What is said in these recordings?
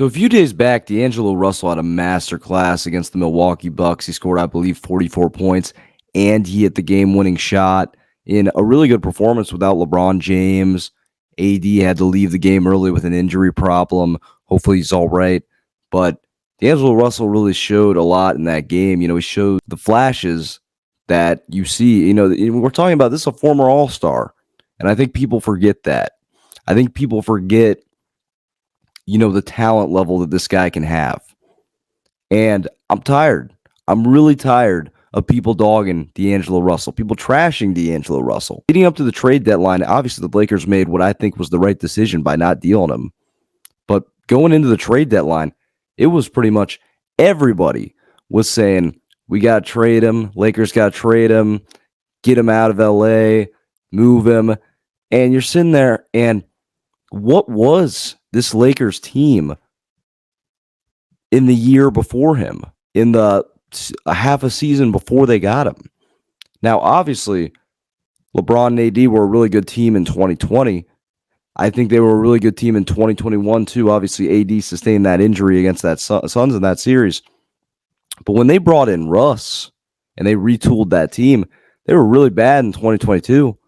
So a few days back, D'Angelo Russell had a masterclass against the Milwaukee Bucks. He scored, I believe, 44 points, and he hit the game-winning shot in a really good performance without LeBron James. AD had to leave the game early with an injury problem. Hopefully he's all right. But D'Angelo Russell really showed a lot in that game. He showed the flashes that you see. We're talking about this is a former All-Star, and I think people forget that. I think people forget the talent level that this guy can have. And I'm tired. I'm really tired of people dogging D'Angelo Russell, people trashing D'Angelo Russell. Leading up to the trade deadline, obviously the Lakers made what I think was the right decision by not dealing him. But going into the trade deadline, it was pretty much everybody was saying, we got to trade him. Lakers got to trade him, get him out of LA, move him. And you're sitting there, and what was this Lakers team in the year before him, in the half a season before they got him? Now, obviously, LeBron and AD were a really good team in 2020. I think they were a really good team in 2021, too. Obviously, AD sustained that injury against that Suns in that series. But when they brought in Russ and they retooled that team, they were really bad in 2022,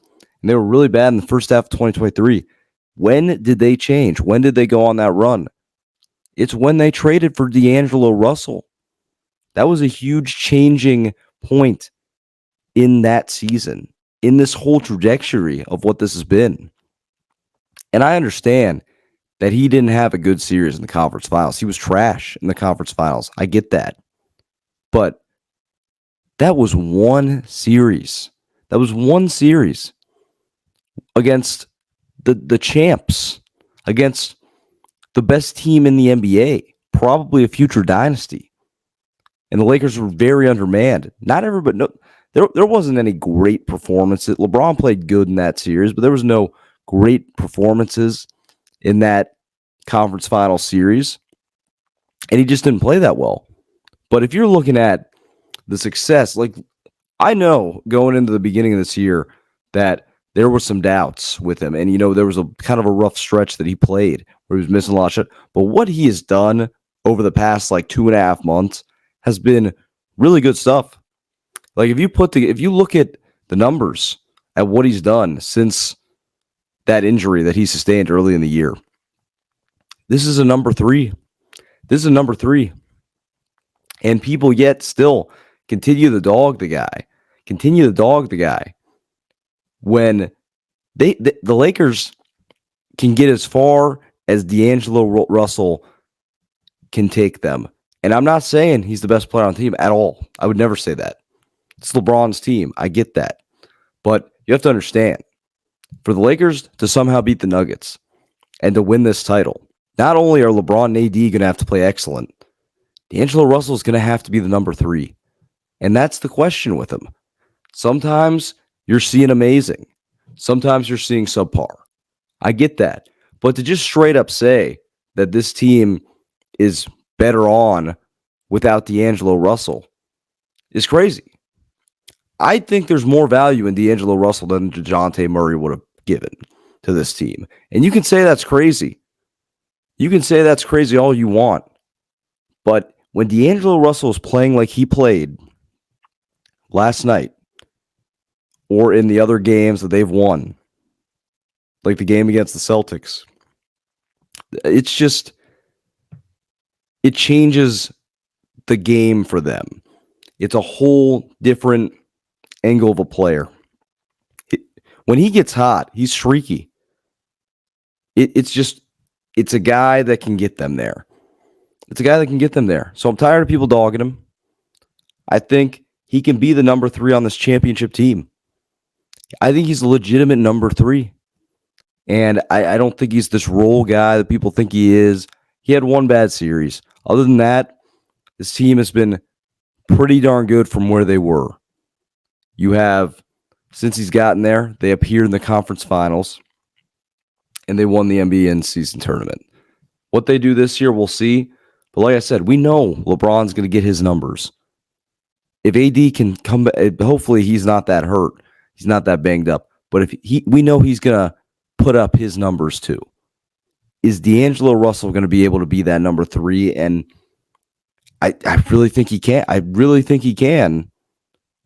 and they were really bad in the first half of 2023. When did they change? When did they go on that run? It's when they traded for D'Angelo Russell. That was a huge changing point in that season, in this whole trajectory of what this has been. And I understand that he didn't have a good series in the conference finals. He was trash in the conference finals. I get that. But that was one series. That was one series against the champs, against the best team in the NBA, probably a future dynasty. And the Lakers were very undermanned. Not everybody, no, there wasn't any great performances. LeBron played good in that series, but there was no great performances in that conference final series. And he just didn't play that well. But if you're looking at the success, like I know going into the beginning of this year that there were some doubts with him. And, there was a kind of a rough stretch that he played where he was missing a lot of shit. But what he has done over the past 2.5 months has been really good stuff. Like if you look at the numbers at what he's done since that injury that he sustained early in the year, this is a number 3. This is a number 3. And people yet still continue to dog the guy. When the Lakers can get as far as D'Angelo Russell can take them. And I'm not saying he's the best player on the team at all. I would never say that. It's LeBron's team. I get that. But you have to understand, for the Lakers to somehow beat the Nuggets and to win this title, not only are LeBron and AD going to have to play excellent, D'Angelo Russell is going to have to be the number 3. And that's the question with him. Sometimes you're seeing amazing. Sometimes you're seeing subpar. I get that. But to just straight up say that this team is better on without D'Angelo Russell is crazy. I think there's more value in D'Angelo Russell than DeJounte Murray would have given to this team. And you can say that's crazy. You can say that's crazy all you want. But when D'Angelo Russell is playing like he played last night, or in the other games that they've won, like the game against the Celtics, it changes the game for them. It's a whole different angle of a player. When he gets hot, he's streaky. It's a guy that can get them there. So I'm tired of people dogging him. I think he can be the number 3 on this championship team. I think he's a legitimate number 3. And I don't think he's this role guy that people think he is. He had one bad series. Other than that, this team has been pretty darn good from where they were. You have, since he's gotten there, they appeared in the conference finals, and they won the NBA in-season tournament. What they do this year, we'll see. But like I said, we know LeBron's going to get his numbers. If AD can come back, hopefully he's not that hurt. He's not that banged up. But we know he's going to put up his numbers too. is D'Angelo Russell going to be able to be that number 3? And I really think he can. I really think he can,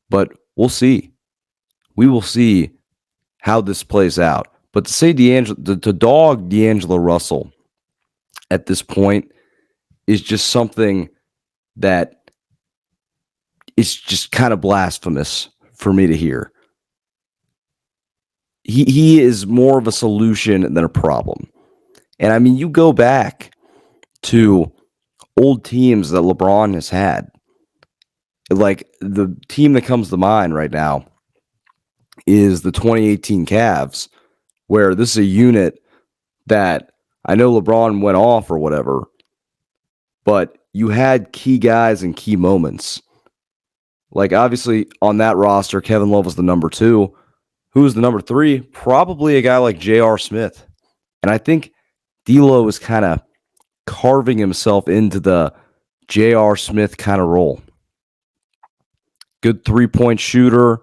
but we'll see. We will see how this plays out. But to say to dog D'Angelo Russell at this point is just something that is just kind of blasphemous for me to hear. He is more of a solution than a problem. And I mean, you go back to old teams that LeBron has had. Like the team that comes to mind right now is the 2018 Cavs, where this is a unit that I know LeBron went off or whatever, but you had key guys and key moments. Like obviously on that roster, Kevin Love was the number 2. Who was the number 3? Probably a guy like J.R. Smith. And I think D'Lo is kind of carving himself into the J.R. Smith kind of role. Good 3-point shooter.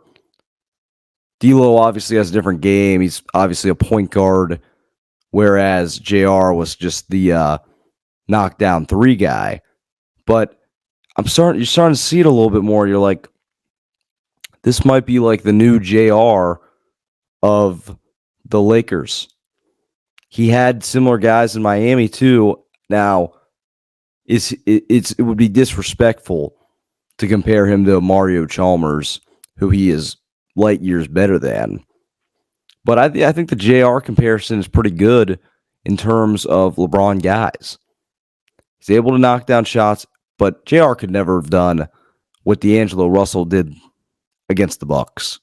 D'Lo obviously has a different game. He's obviously a point guard, whereas JR was just the knockdown 3 guy. But you're starting to see it a little bit more. You're like, this might be like the new JR of the Lakers. He had similar guys in Miami too. Now, it would be disrespectful to compare him to Mario Chalmers, who he is light years better than. But I think the JR comparison is pretty good in terms of LeBron guys. He's able to knock down shots, but JR could never have done what D'Angelo Russell did against the Bucks.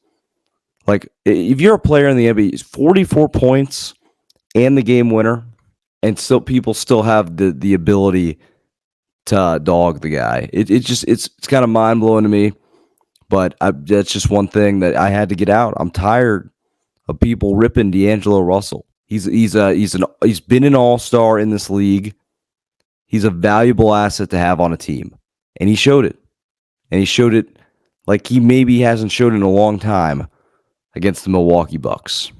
Like, if you're a player in the NBA, 44 points and the game winner, and still people still have the ability to dog the guy. It's kind of mind blowing to me. But that's just one thing that I had to get out. I'm tired of people ripping D'Angelo Russell. He's been an all-star in this league. He's a valuable asset to have on a team, and he showed it. And he showed it like he maybe hasn't showed in a long time against the Milwaukee Bucks.